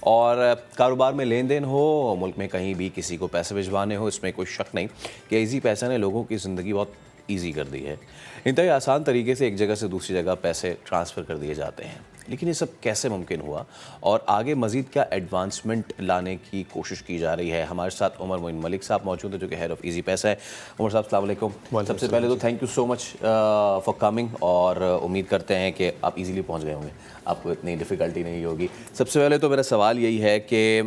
اور کاروبار میں لین دین ہو, ملک میں کہیں بھی کسی کو پیسے بھجوانے ہو, اس میں کوئی شک نہیں کہ ایزی پیسہ نے لوگوں کی زندگی بہت ایزی کر دی ہے. انتہائی آسان طریقے سے ایک جگہ سے دوسری جگہ پیسے ٹرانسفر کر دیے جاتے ہیں. لیکن یہ سب کیسے ممکن ہوا اور آگے مزید کیا ایڈوانسمنٹ لانے کی کوشش کی جا رہی ہے؟ ہمارے ساتھ عمر معین ملک صاحب موجود ہیں جو کہ ہیڈ آف ایزی پیسہ ہے. عمر صاحب السلام علیکم. سب سے پہلے تو thank you so much for coming, اور امید کرتے ہیں کہ آپ ایزیلی پہنچ گئے ہوں گے, آپ کو اتنی ڈیفیکلٹی نہیں ہوگی. سب سے پہلے تو میرا سوال یہی ہے کہ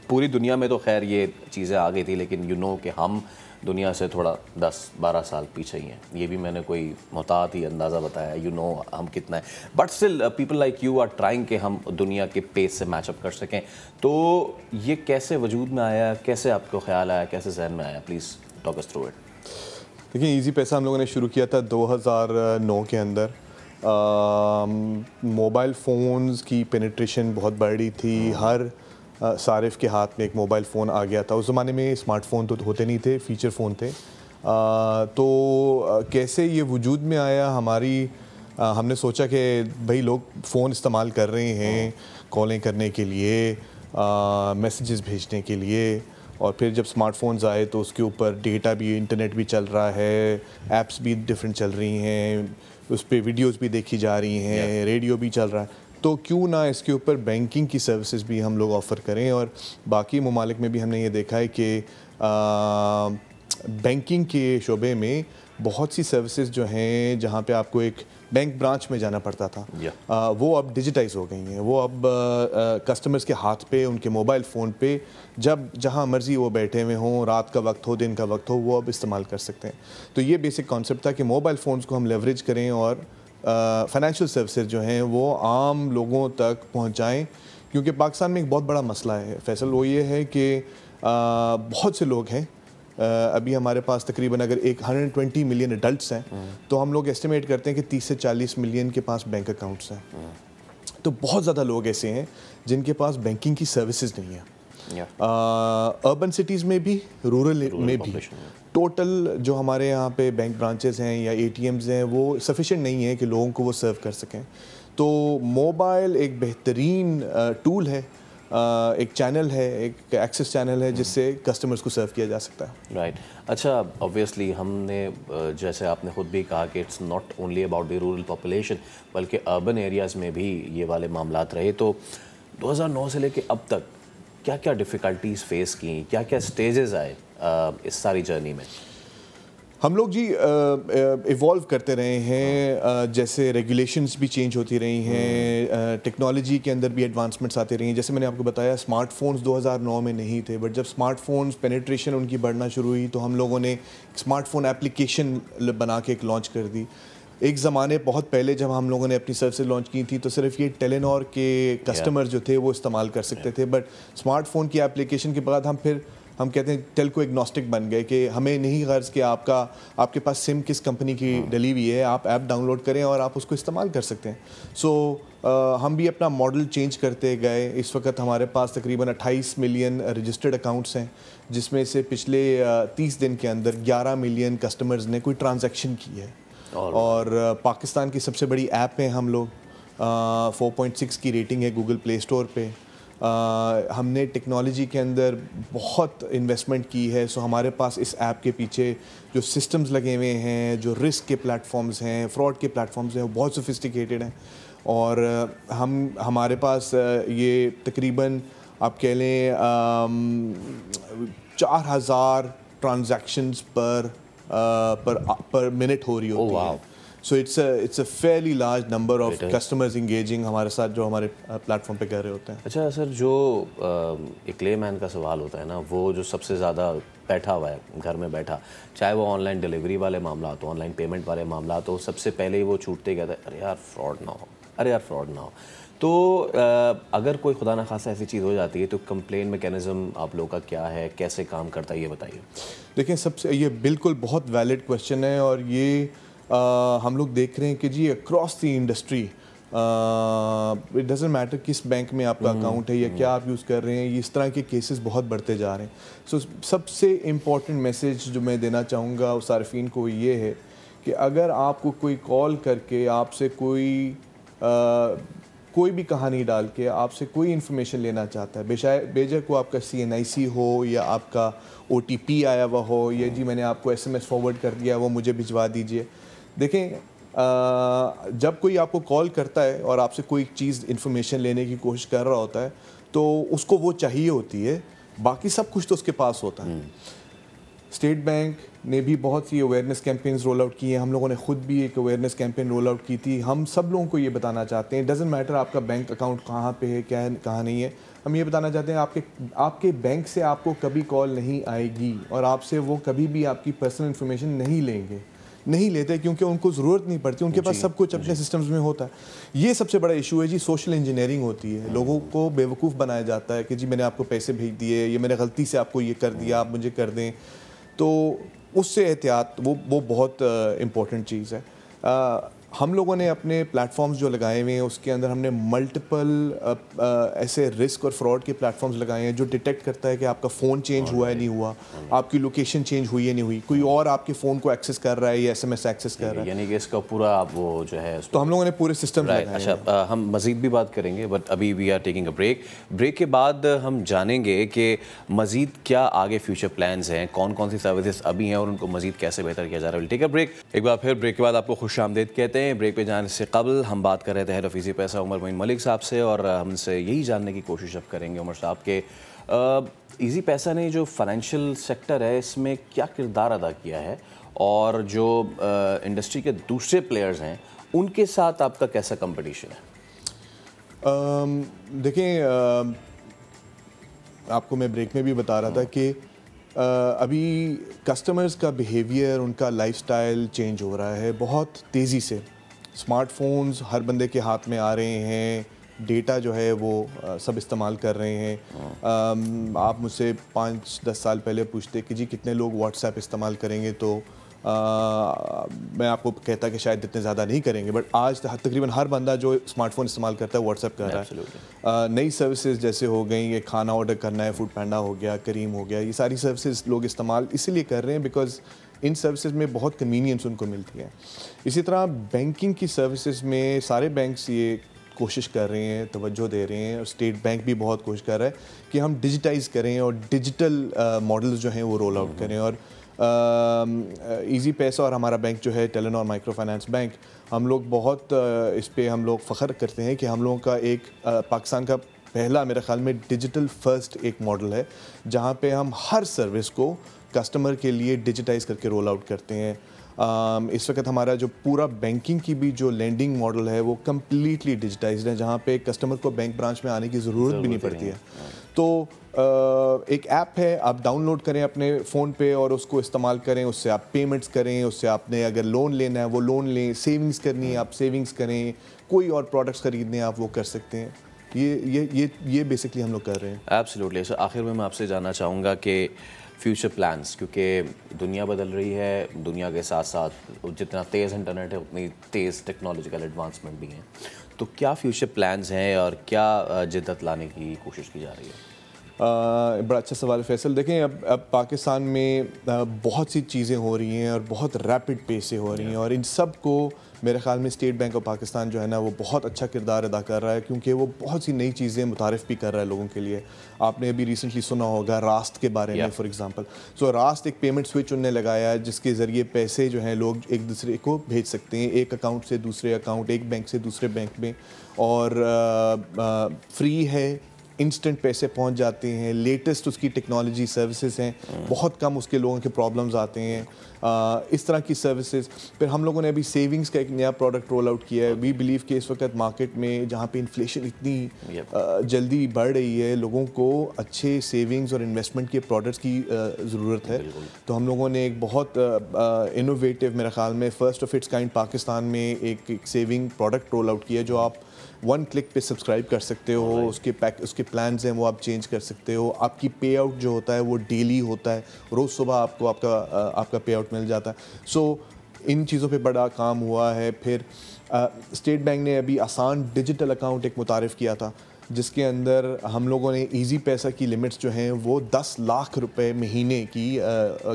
پوری دنیا میں تو خیر یہ چیزیں آ گئی تھی, لیکن یو نو کہ ہم دنیا سے تھوڑا 10-12 سال پیچھے ہی ہیں. یہ بھی میں نے کوئی محتاط ہی اندازہ بتایا, یو نو ہم کتنا ہے, but still people like you are trying کہ ہم دنیا کے پیس سے میچ اپ کر سکیں. تو یہ کیسے وجود میں آیا, کیسے آپ کو خیال آیا, کیسے ذہن میں آیا؟ Please talk us through it. دیکھیں, ایزی پیسہ ہم لوگوں نے شروع کیا تھا 2009 کے اندر. موبائل فونز کی پینیٹریشن بہت بڑی تھی, ہر صارف کے ہاتھ میں ایک موبائل فون آ گیا تھا. اس زمانے میں اسمارٹ فون تو ہوتے نہیں تھے, فیچر فون تھے. تو کیسے یہ وجود میں آیا, ہم نے سوچا کہ بھائی لوگ فون استعمال کر رہے ہیں کالیں کرنے کے لیے, میسیجز بھیجنے کے لیے, اور پھر جب اسمارٹ فونز آئے تو اس کے اوپر ڈیٹا بھی, انٹرنیٹ بھی چل رہا ہے, ایپس بھی ڈفرینٹ چل رہی ہیں, اس پہ ویڈیوز بھی دیکھی جا رہی ہیں, ریڈیو بھی چل رہا ہے. تو کیوں نہ اس کے اوپر بینکنگ کی سروسز بھی ہم لوگ آفر کریں. اور باقی ممالک میں بھی ہم نے یہ دیکھا ہے کہ بینکنگ کے شعبے میں بہت سی سروسز جو ہیں جہاں پہ آپ کو ایک بینک برانچ میں جانا پڑتا تھا, وہ اب ڈیجیٹائز ہو گئی ہیں. وہ اب کسٹمرز کے ہاتھ پہ, ان کے موبائل فون پہ جہاں مرضی وہ بیٹھے ہوئے ہوں, رات کا وقت ہو, دن کا وقت ہو, وہ اب استعمال کر سکتے ہیں. تو یہ بیسک کانسیپٹ تھا کہ موبائل فونز کو ہم لیوریج کریں اور فائنینشیل سروسز جو ہیں وہ عام لوگوں تک پہنچائیں. کیونکہ پاکستان میں ایک بہت بڑا مسئلہ ہے فیصل, وہ یہ ہے کہ بہت سے لوگ ہیں, ابھی ہمارے پاس تقریباً اگر 120 ملین ایڈلٹس ہیں تو ہم لوگ ایسٹیمیٹ کرتے ہیں کہ 30 سے 40 ملین کے پاس بینک اکاؤنٹس ہیں. تو بہت زیادہ لوگ ایسے ہیں جن کے پاس بینکنگ کی سروسز نہیں ہیں. اربن سٹیز میں بھی, رورل میں بھی. ٹوٹل جو ہمارے یہاں پہ بینک برانچز ہیں یا اے ٹی ایمز ہیں وہ سفیشینٹ نہیں ہے کہ لوگوں کو وہ سرو کر سکیں. تو موبائل ایک بہترین ٹول ہے, ایک چینل ہے, ایک ایکسس چینل ہے جس سے کسٹمرز کو سرو کیا جا سکتا ہے. رائٹ. اچھا, آبویسلی ہم نے جیسے آپ نے خود بھی کہا کہ it's not only about the rural population, بلکہ اربن ایریاز میں بھی یہ والے معاملات رہے. تو 2009 سے لے کے اب تک کیا کیا ڈیفیکلٹیز فیس کیں, کیا کیا سٹیجز آئے اس ساری جرنی میں؟ ہم لوگ جی ایوالو کرتے رہے ہیں, جیسے ریگولیشنز بھی چینج ہوتی رہی ہیں, ٹیکنالوجی کے اندر بھی ایڈوانسمنٹس آتے رہی ہیں. جیسے میں نے آپ کو بتایا اسمارٹ فونز 2009 میں نہیں تھے, بٹ جب اسمارٹ فونز پینیٹریشن ان کی بڑھنا شروع ہوئی تو ہم لوگوں نے اسمارٹ فون ایپلیکیشن بنا کے ایک لانچ کر دی. ایک زمانے بہت پہلے جب ہم لوگوں نے اپنی سروسز لانچ کی تھی تو صرف یہ ٹیلینور کے کسٹمر جو تھے وہ استعمال کر سکتے تھے, بٹ اسمارٹ فون کی ایپلیکیشن کے بعد ہم کہتے ہیں ٹیلکو ایگنوسٹک بن گئے کہ ہمیں نہیں غرض کہ آپ کے پاس سم کس کمپنی کی ڈلی ہوئی ہے, آپ ایپ ڈاؤن لوڈ کریں اور آپ اس کو استعمال کر سکتے ہیں. سو ہم بھی اپنا ماڈل چینج کرتے گئے. اس وقت ہمارے پاس تقریباً 28 ملین رجسٹرڈ اکاؤنٹس ہیں, جس میں سے پچھلے 30 دن کے اندر 11 ملین کسٹمرز نے کوئی ٹرانزیکشن کی ہے. اور پاکستان کی سب سے بڑی ایپ ہیں ہم لوگ, 4.6 کی ریٹنگ ہے گوگل پلے اسٹور پہ. ہم نے ٹیکنالوجی کے اندر بہت انویسٹمنٹ کی ہے. سو ہمارے پاس اس ایپ کے پیچھے جو سسٹمز لگے ہوئے ہیں, جو رسک کے پلیٹ فارمز ہیں, فراڈ کے پلیٹ فارمز ہیں, وہ بہت سوفسٹیکیٹڈ ہیں. اور ہمارے پاس یہ تقریباً آپ کہہ لیں 4000 ٹرانزیکشنز پر منٹ ہو رہی ہوتی ہے. So it's a fairly large number of customers engaging ہمارے ساتھ جو ہمارے پلیٹ فارم پہ کر رہے ہوتے ہیں. اچھا سر, جو ایک لے مین کا سوال ہوتا ہے نا, وہ جو سب سے زیادہ بیٹھا ہوا ہے گھر میں بیٹھا, چاہے وہ آن لائن ڈلیوری والے معاملات ہو, آن لائن پیمنٹ والے معاملات ہو, سب سے پہلے ہی وہ چھوٹتے کہتا ہے ارے یار فراڈ نہ ہو, ارے یار فراڈ نہ ہو. تو اگر کوئی خدا نخواستہ ایسی چیز ہو جاتی ہے تو کمپلین میکینزم آپ لوگوں کا کیا ہے, کیسے کام کرتا ہے, یہ بتائیے. دیکھیں, یہ بالکل بہت ویلڈ کویشچن ہے, اور یہ ہم لوگ دیکھ رہے ہیں کہ جی across the industry, it doesn't matter کس بینک میں آپ کا اکاؤنٹ ہے یا کیا آپ یوز کر رہے ہیں, اس طرح کے کیسز بہت بڑھتے جا رہے ہیں. سو سب سے امپورٹنٹ میسیج جو میں دینا چاہوں گا صارفین کو یہ ہے کہ اگر آپ کو کوئی کال کر کے آپ سے کوئی کوئی بھی کہانی ڈال کے آپ سے کوئی انفارمیشن لینا چاہتا ہے، بے شک وہ آپ کا CNIC ہو یا آپ کا OTP آیا ہوا ہو یا جی میں نے آپ کو SMS فارورڈ کر دیا وہ مجھے بھجوا دیجئے. دیکھیں جب کوئی آپ کو کال کرتا ہے اور آپ سے کوئی چیز انفارمیشن لینے کی کوشش کر رہا ہوتا ہے تو اس کو وہ چاہیے ہوتی ہے، باقی سب کچھ تو اس کے پاس ہوتا ہے. اسٹیٹ بینک نے بھی بہت سی اویئرنیس کیمپینز رول آؤٹ کی ہیں، ہم لوگوں نے خود بھی ایک اویئرنیس کیمپین رول آؤٹ کی تھی. ہم سب لوگوں کو یہ بتانا چاہتے ہیں ڈزنٹ میٹر آپ کا بینک اکاؤنٹ کہاں پہ ہے، کیا ہے کہاں نہیں ہے، ہم یہ بتانا چاہتے ہیں آپ کے بینک سے آپ کو کبھی کال نہیں آئے گی اور آپ سے وہ کبھی بھی آپ کی پرسنل انفارمیشن نہیں لیتے کیونکہ ان کو ضرورت نہیں پڑتی، ان کے پاس سب کچھ اپنے سسٹمز میں ہوتا ہے. یہ سب سے بڑا ایشو ہے جی، سوشل انجینئرنگ ہوتی ہے، لوگوں کو بیوقوف بنایا جاتا ہے کہ جی میں نے آپ کو پیسے بھیج دیے، یہ میں نے غلطی سے آپ کو یہ کر دیا، آپ مجھے کر دیں. تو اس سے احتیاط وہ بہت امپورٹنٹ چیز ہے. ہم لوگوں نے اپنے پلیٹ فارمز جو لگائے ہوئے ہیں اس کے اندر ہم نے ملٹیپل ایسے رسک اور فراڈ کے پلیٹ فارمز لگائے ہیں جو ڈیٹیکٹ کرتا ہے کہ آپ کا فون چینج ہوا ہے نہیں ہوا، آپ کی لوکیشن چینج ہوئی ہے نہیں ہوئی، کوئی اور آپ کے فون کو ایکسیس کر رہا ہے یا SMS ایکسیس کر رہا ہے، یعنی کہ اس کا پورا آپ وہ جو ہے تو ہم لوگوں نے پورے سسٹم لگائے ہیں. اچھا ہم مزید بھی بات کریں گے بٹ ابھی we are taking a break کے بعد ہم جانیں گے کہ مزید کیا آگے فیوچر پلانز ہیں، کون کون سی سروسز ابھی ہیں اور ان کو مزید کیسے بہتر کیا جا رہا ہے. ٹیک اے بریک. ایک بار پھر بریک کے بعد آپ کو خوش آمدید کہتے ہیں. بریک پہ جانے سے قبل ہم بات کر رہے تھے ہیڈ آف ایزی پیسہ عمر معین ملک صاحب سے اور ہم سے یہی جاننے کی کوشش اب کریں گے عمر صاحب کے ایزی پیسہ نے جو فائنینشیل سیکٹر ہے اس میں کیا کردار ادا کیا ہے اور جو انڈسٹری کے دوسرے پلیئرز ہیں ان کے ساتھ آپ کا کیسا کمپٹیشن ہے؟ دیکھیں آپ کو میں بریک میں بھی بتا رہا تھا کہ ابھی کسٹمرز کا بیہیویئر، ان کا لائف سٹائل چینج ہو رہا ہے بہت تیزی سے. اسمارٹ فونز ہر بندے کے ہاتھ میں آ رہے ہیں، ڈیٹا جو ہے وہ سب استعمال کر رہے ہیں. آپ مجھ سے 5-10 سال پہلے پوچھتے کہ جی کتنے لوگ واٹس ایپ استعمال کریں گے تو میں آپ کو کہتا کہ شاید اتنے زیادہ نہیں کریں گے، بٹ آج تقریباً ہر بندہ جو اسمارٹ فون استعمال کرتا ہے واٹس ایپ کر رہا ہے. نئی سروسز جیسے ہو گئیں، یہ کھانا آرڈر کرنا ہے، فوڈ پینڈا ہو گیا، کریم ہو گیا، یہ ساری سروسز لوگ استعمال اسی لیے کر رہے ہیں بیکاز ان سروسز میں بہت کنوینئنس ان کو ملتی ہے. اسی طرح بینکنگ کی سروسز میں سارے بینکس یہ کوشش کر رہے ہیں، توجہ دے رہے ہیں، اور اسٹیٹ بینک بھی بہت کوشش کر رہا ہے کہ ہم ڈیجیٹائز کریں اور ڈیجیٹل ماڈلز جو ہیں وہ رول آؤٹ کریں. اور ایزی پیسہ اور ہمارا بینک جو ہے ٹیلنور مائکرو فائنانس بینک، ہم لوگ بہت اس پہ ہم لوگ فخر کرتے ہیں کہ ہم لوگوں کا ایک پاکستان کا پہلا میرے خیال میں ڈیجیٹل فرسٹ ایک ماڈل ہے جہاں پہ ہم ہر سروس کو کسٹمر کے لیے ڈیجیٹائز کر کے رول آؤٹ کرتے ہیں. اس وقت ہمارا جو پورا بینکنگ کی بھی جو لینڈنگ ماڈل ہے وہ کمپلیٹلی ڈیجیٹائزڈ ہے جہاں پہ کسٹمر کو بینک برانچ میں آنے کی ضرورت بھی نہیں پڑتی ہے. تو ایک ایپ ہے، آپ ڈاؤن لوڈ کریں اپنے فون پہ اور اس کو استعمال کریں، اس سے آپ پیمنٹس کریں، اس سے آپ نے اگر لون لینا ہے وہ لون لیں، سیونگز کرنی ہے آپ سیونگز کریں، کوئی اور پروڈکٹس خریدنے ہیں آپ وہ کر سکتے ہیں. یہ بیسکلی ہم لوگ کر رہے ہیں. ایبسلیوٹلی. آخر میں آپ سے جاننا چاہوں گا کہ فیوچر پلانس، کیونکہ دنیا بدل رہی ہے، دنیا کے ساتھ ساتھ جتنا تیز انٹرنیٹ ہے اتنی تیز ٹیکنالوجیکل ایڈوانسمنٹ بھی ہیں، تو کیا فیوچر پلانز ہیں اور کیا جدت لانے کی کوشش کی جا رہی ہے؟ بڑا اچھا سوال فیصل. دیکھیں اب پاکستان میں بہت سی چیزیں ہو رہی ہیں اور بہت ریپڈ پیس سے ہو رہی ہیں، اور ان سب کو میرے خیال میں اسٹیٹ بینک آف پاکستان جو ہے نا وہ بہت اچھا کردار ادا کر رہا ہے کیونکہ وہ بہت سی نئی چیزیں متعارف بھی کر رہا ہے لوگوں کے لیے. آپ نے ابھی ریسنٹلی سنا ہوگا راست کے بارے میں فار ایگزامپل. سو راست ایک پیمنٹ سوئچ انہوں نے لگایا ہے جس کے ذریعے پیسے جو ہیں لوگ ایک دوسرے کو بھیج سکتے ہیں، ایک اکاؤنٹ سے دوسرے اکاؤنٹ، ایک بینک سے دوسرے بینک میں، اور فری ہے، انسٹنٹ پیسے پہنچ جاتے ہیں، لیٹسٹ اس کی ٹیکنالوجی سروسز ہیں، بہت کم اس کے لوگوں کے پرابلمز آتے ہیں، اس طرح کی سروسز. پھر ہم لوگوں نے ابھی سیونگز کا ایک نیا پروڈکٹ رول آؤٹ کیا ہے. وی بلیو کہ اس وقت مارکیٹ میں جہاں پہ انفلیشن اتنی جلدی بڑھ رہی ہے، لوگوں کو اچھے سیونگز اور انویسٹمنٹ کے پروڈکٹس کی ضرورت ہے. تو ہم لوگوں نے ایک بہت انوویٹیو میرے خیال میں first of its kind Pakistan میں ایک سیونگ پروڈکٹ رول آؤٹ کیا جو آپ 1 کلک پہ سبسکرائب کر سکتے ہو. اس کے پلانز ہیں وہ آپ چینج کر سکتے ہو. آپ کی پے آؤٹ جو ہوتا ہے وہ ڈیلی ہوتا ہے، روز صبح آپ کو آپ کا پے آؤٹ مل جاتا ہے. سو ان چیزوں پہ بڑا کام ہوا ہے. پھر اسٹیٹ بینک نے ابھی آسان ڈیجیٹل اکاؤنٹ ایک متعارف کیا تھا جس کے اندر ہم لوگوں نے ایزی پیسہ کی لمٹس جو ہیں وہ 10 لاکھ روپے مہینے کی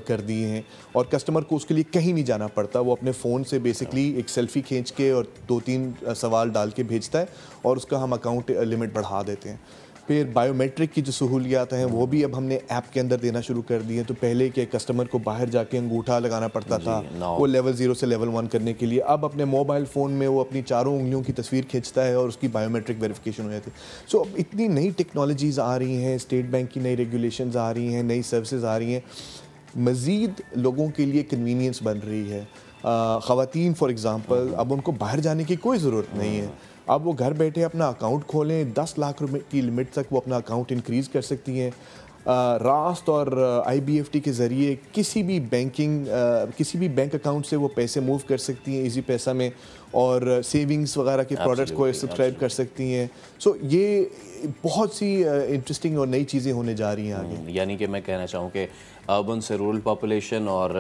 کر دی ہیں, اور کسٹمر کو اس کے لیے کہیں نہیں جانا پڑتا, وہ اپنے فون سے بیسکلی ایک سیلفی کھینچ کے اور 2-3 سوال ڈال کے بھیجتا ہے اور اس کا ہم اکاؤنٹ لمٹ بڑھا دیتے ہیں. پھر بائیو میٹرک کی جو سہولیات ہیں وہ بھی اب ہم نے ایپ کے اندر دینا شروع کر دی ہیں. تو پہلے کہ کسٹمر کو باہر جا کے انگوٹھا لگانا پڑتا تھا وہ لیول 0 سے لیول 1 کرنے کے لیے, اب اپنے موبائل فون میں وہ اپنی 4 انگلیوں کی تصویر کھینچتا ہے اور اس کی بائیو میٹرک ویریفیکیشن ہو جاتی ہے. سو اب اتنی نئی ٹیکنالوجیز آ رہی ہیں, اسٹیٹ بینک کی نئی ریگولیشنز آ رہی ہیں, نئی سروسز آ رہی ہیں, مزید لوگوں کے لیے کنوینئنس بن رہی ہے. خواتین فار ایگزامپل اب ان کو باہر جانے کی کوئی ضرورت نہیں ہے, اب وہ گھر بیٹھے اپنا اکاؤنٹ کھولیں, 10 لاکھ روپے کی لمٹ تک وہ اپنا اکاؤنٹ انکریز کر سکتی ہیں. راست اور آئی بی ایف ٹی کے ذریعے کسی بھی بینک اکاؤنٹ سے وہ پیسے موو کر سکتی ہیں ایزی پیسہ میں, اور سیونگز وغیرہ کے پروڈکٹس کو سبسکرائب کر سکتی ہیں. سو یہ بہت سی انٹرسٹنگ اور نئی چیزیں ہونے جا رہی ہیں آگے. یعنی کہ میں کہنا چاہوں کہ اربن سے رورل پاپولیشن اور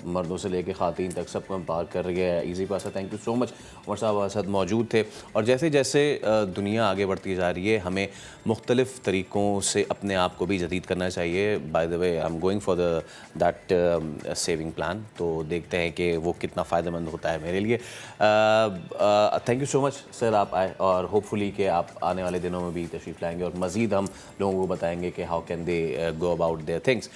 مردوں سے لے کے خواتین تک سب کو امپاور کر رہی ہے ایزی پیسہ. تھینک یو سو مچ. عمر صاحب ہمارے ساتھ موجود تھے. اور جیسے جیسے دنیا آگے بڑھتی جا رہی ہے ہمیں مختلف طریقوں سے اپنے آپ کو بھی جدید کرنا چاہیے. By the way I am going for that saving plan, تو دیکھتے ہیں کہ وہ کتنا فائدہ مند ہوتا ہے میرے لیے. تھینک یو سو مچ سر, آپ آئے, اور ہوپ فلی کہ آپ آنے والے دنوں میں بھی تشریف لائیں گے اور مزید ہم لوگوں کو بتائیں گے کہ how can they go about their things.